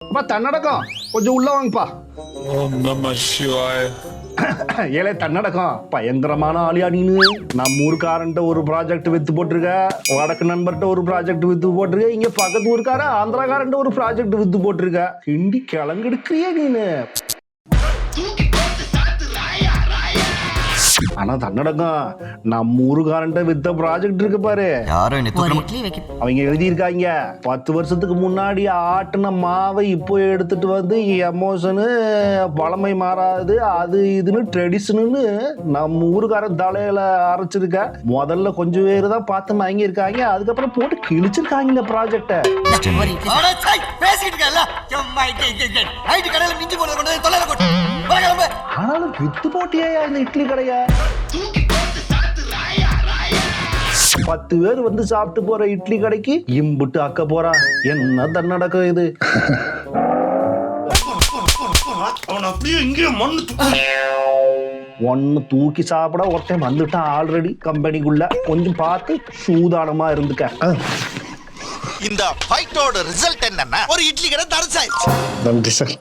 அப்பா தன்னடக்கம் கொஞ்சம் உள்ள வாங்கப்பா. ஓம் நம சிவாய. ஏலே தன்னடக்கம் பயங்கரமான ஆளியா நீனு. நம்ம ஊருக்காரன்ட்ட ஒரு ப்ராஜெக்ட் வித்து போட்டிருக்க, வடக்கு நண்பர்கிட்ட ஒரு ப்ராஜெக்ட் வித்து போட்டிருக்க, இங்க பக்கத்து ஊருக்கார ஆந்திராக்காரன்ட்ட ஒரு ப்ராஜெக்ட் வித்து போட்டிருக்க. ஹிண்டி கிளங்கெடுக்கிறியா நீனு? ஆனா தன்னடக்கம் நம்ம ஊருக்காரன்ட்ட வித்த ப்ராஜெக்ட் இருக்கு பாரு. அவங்க எழுதியிருக்காங்க 10 வருஷத்துக்கு முன்னாடி ஆட்டின மாவை இப்போ எடுத்துட்டு வந்து எமோஷனு பழமை மாறாது அது இதுன்னு ட்ரெடிஷனு நம்ம ஊருக்காரன் தலையில அரைச்சிருக்க. முதல்ல கொஞ்சம் பேரு தான் பார்த்து வாங்கி இருக்காங்க, அதுக்கப்புறம் போட்டு கிழிச்சிருக்காங்க இந்த ப்ராஜெக்ட. ஆனாலும் வித்து போட்டியா இந்த இட்லி கடைய? 10 பேர் வந்து சாப்பிட்டு போற இட்லி கடைக்கு இம்புட்டு அக்க போறா. என்ன தன்னடக்கம் இது? ஒன்னு தூக்கி சாப்பிட ஒருத்தன் வந்துட்டான் ஆல்ரெடி கம்பெனிக்குள்ள. கொஞ்சம் பார்த்து சூதானமா இருந்துக்க. இந்த ஃபைட்டோட ரிசல்ட் என்னன்னா ஒரு இட்லி கடை தரசாயிடுச்சு. நன்றி சார்.